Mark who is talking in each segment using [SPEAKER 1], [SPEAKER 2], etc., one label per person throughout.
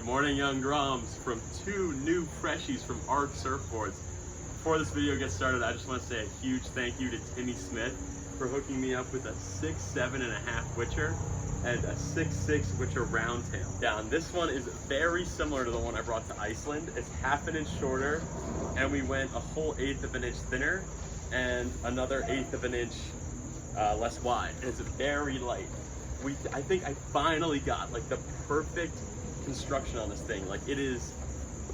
[SPEAKER 1] Good morning, young Groms, from two new freshies from Arc Surfboards. Before this video gets started, I just want to say a huge thank you to Timmy Smith for hooking me up with a 6'7.5" Witcher and a 6'6" Witcher roundtail. Yeah, and this one is very similar to the one I brought to Iceland. It's half an inch shorter, and we went a whole 1/8 of an inch thinner and another 1/8 of an inch less wide. And it's very light. I think I finally got like the perfect construction on this thing. Like, it is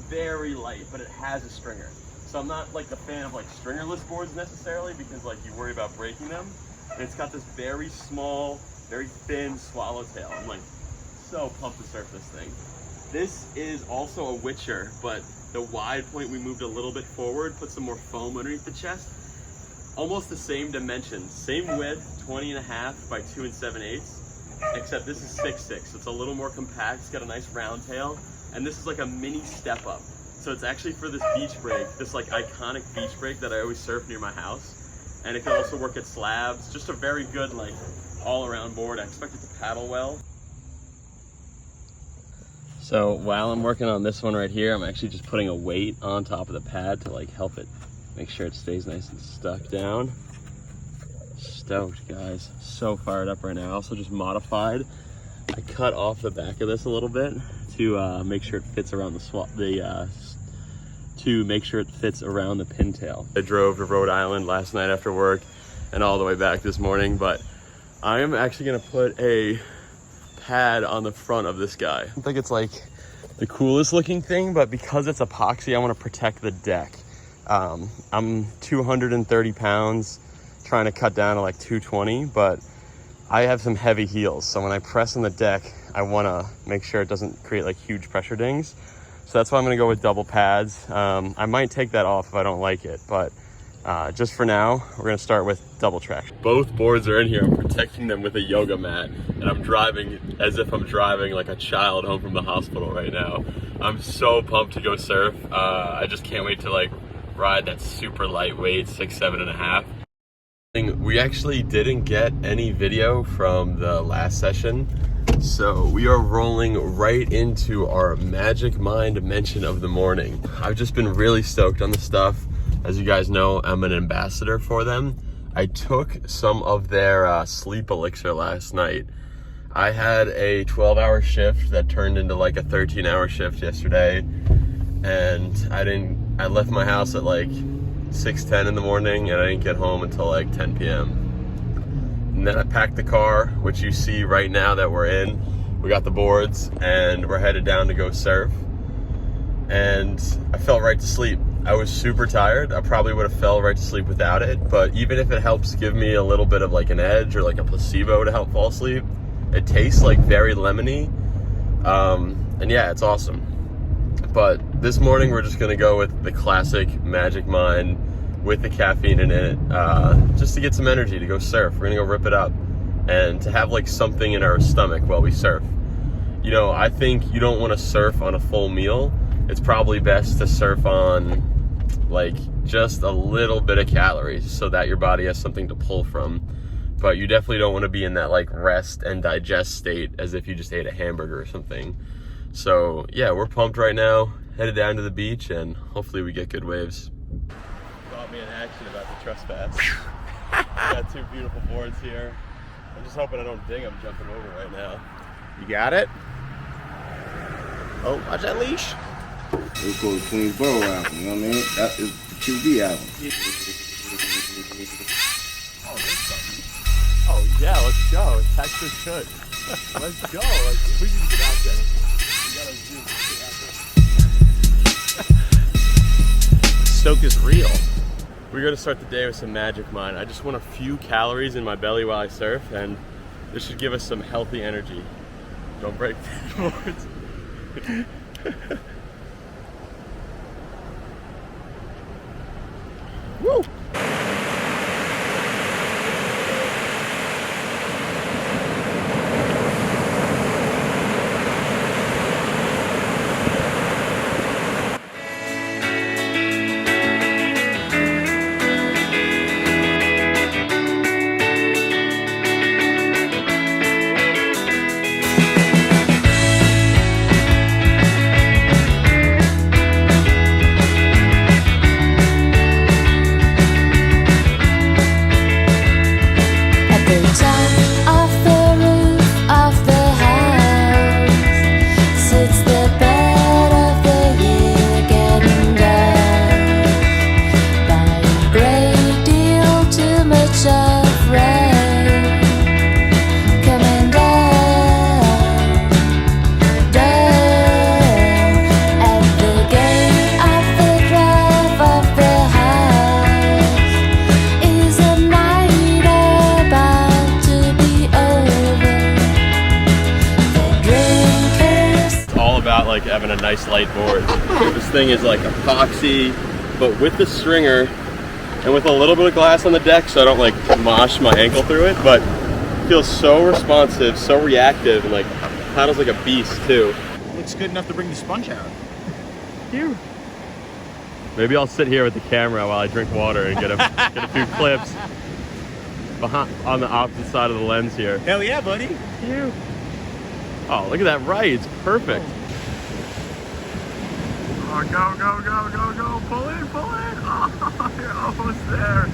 [SPEAKER 1] very light, but it has a stringer. So I'm not like a fan of like stringerless boards necessarily, because like you worry about breaking them. And it's got this very small, very thin swallowtail. I'm like so pumped to surf this thing. This is also a Witcher, but the wide point we moved a little bit forward, put some more foam underneath the chest. Almost the same dimensions, same width, 20.5 by 2 7/8. Except this is 6'6", so it's a little more compact. It's got a nice round tail, and this is like a mini step up. So it's actually for this beach break, this like iconic beach break that I always surf near my house. And it can also work at slabs. Just a very good like all-around board. I expect it to paddle well. So while I'm working on this one right here, I'm actually just putting a weight on top of the pad to like help it make sure it stays nice and stuck down. Stoked, guys. So fired up right now. I also just modified. I cut off the back of this a little bit to make sure it fits around the pintail. I drove to Rhode Island last night after work and all the way back this morning, but I am actually gonna put a pad on the front of this guy. I don't think it's like the coolest looking thing, but because it's epoxy, I want to protect the deck. I'm 230 pounds. Trying to cut down to like 220, but I have some heavy heels, so when I press on the deck, I want to make sure it doesn't create like huge pressure dings. So that's why I'm going to go with double pads. I might take that off if I don't like it, but just for now, we're going to start with double traction. Both boards are in here. I'm protecting them with a yoga mat, and I'm driving as if I'm driving like a child home from the hospital right now. I'm so pumped to go surf. I just can't wait to like ride that super lightweight 6'7.5". We actually didn't get any video from the last session, so we are rolling right into our Magic Mind mention of the morning. I've just been really stoked on the stuff. As you guys know, I'm an ambassador for them. I took some of their sleep elixir last night. I had a 12-hour shift that turned into like a 13-hour shift yesterday, and I left my house at like 6:10 in the morning, and I didn't get home until like 10 p.m. And then I packed the car, which you see right now that we're in. We got the boards, and we're headed down to go surf. And I fell right to sleep. I was super tired. I probably would have fell right to sleep without it, but even if it helps give me a little bit of like an edge or like a placebo to help fall asleep, it tastes like very lemony. And yeah, it's awesome. But this morning we're just gonna go with the classic Magic Mind with the caffeine in it, just to get some energy to go surf. We're gonna go rip it up and to have like something in our stomach while we surf. You know, I think you don't want to surf on a full meal. It's probably best to surf on like just a little bit of calories so that your body has something to pull from. But you definitely don't want to be in that like rest and digest state as if you just ate a hamburger or something. So yeah, we're pumped right now, headed down to the beach, and hopefully we get good waves. Caught me in action about the trespass. I got two beautiful boards here. I'm just hoping I don't ding them jumping over right now.
[SPEAKER 2] You got it? Oh, watch that leash.
[SPEAKER 3] It's called the Queensboro album, you know what I mean? That is the QB album.
[SPEAKER 1] Oh, there's something. Oh yeah, let's go. Texas should. Let's go. We can get out there. Stoke is real. We're gonna start the day with some Magic Mind. I just want a few calories in my belly while I surf, and this should give us some healthy energy. Don't break the boards. Woo!
[SPEAKER 2] it's the bed of the year getting done by a great deal too much of rain coming down, down at the gate of the drive of the house. Is a night about to be over? The drinkers.
[SPEAKER 1] It's all about like having a nice light board. This thing is like epoxy, but with the stringer and with a little bit of glass on the deck so I don't like mosh my ankle through it, but it feels so responsive, so reactive, and like paddles like a beast too.
[SPEAKER 4] Looks good enough to bring the sponge out.
[SPEAKER 1] Maybe I'll sit here with the camera while I drink water and get a few clips behind, on the opposite side of the lens here.
[SPEAKER 4] Hell yeah, buddy.
[SPEAKER 1] Oh, look at that right, it's perfect. Oh, go, go, go, go, go, pull in, pull in. Oh, you're almost there.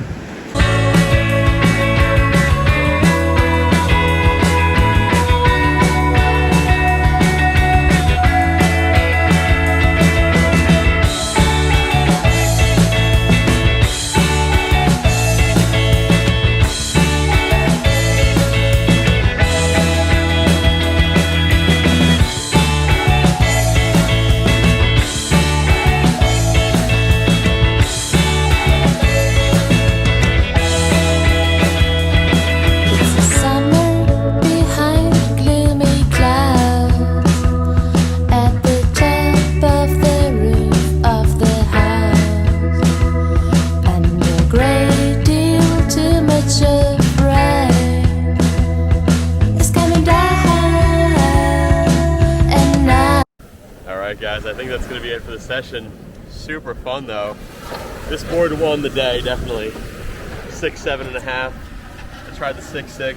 [SPEAKER 2] It's a summer behind gloomy clouds at the top of the roof of the house, and a great deal too much of rain is coming down, and now.
[SPEAKER 1] All right, guys, I think that's gonna be it for the session. Super fun though. This board won the day, definitely. 6, 7.5. I tried the 6.6.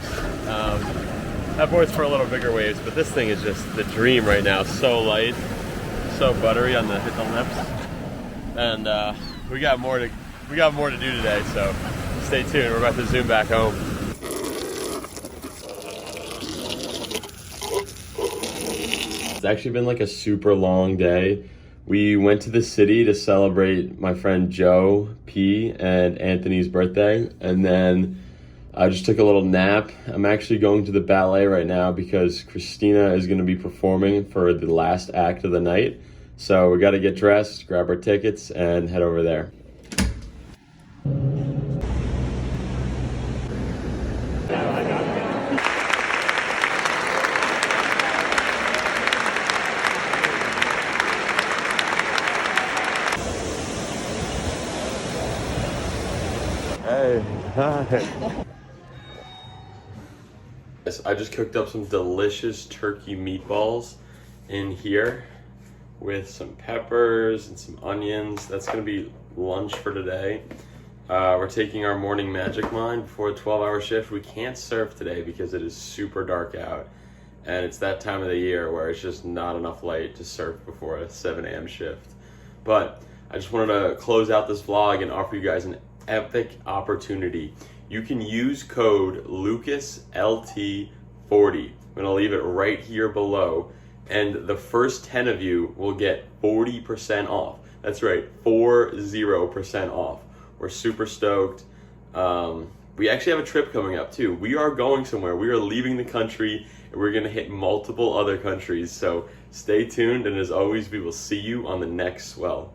[SPEAKER 1] That board's for a little bigger waves, but this thing is just the dream right now. So light, so buttery on the lips, and we got more to do today. So stay tuned. We're about to zoom back home. It's actually been like a super long day. We went to the city to celebrate my friend Joe P and Anthony's birthday, and then I just took a little nap. I'm actually going to the ballet right now because Christina is going to be performing for the last act of the night. So we got to get dressed, grab our tickets, and head over there. Hey, hi. Yes, I just cooked up some delicious turkey meatballs in here with some peppers and some onions. That's gonna be lunch for today. We're taking our morning magic mind before a 12-hour shift. We can't surf today because it is super dark out, and it's that time of the year where it's just not enough light to surf before a 7 a.m. shift. But I just wanted to close out this vlog and offer you guys an epic opportunity. You can use code LUCASLT40. I'm gonna leave it right here below, and the first 10 of you will get 40% off. That's right, 40% off. We're super stoked. We actually have a trip coming up too. We are going somewhere. We are leaving the country, and we're gonna hit multiple other countries. So stay tuned, and as always, we will see you on the next swell.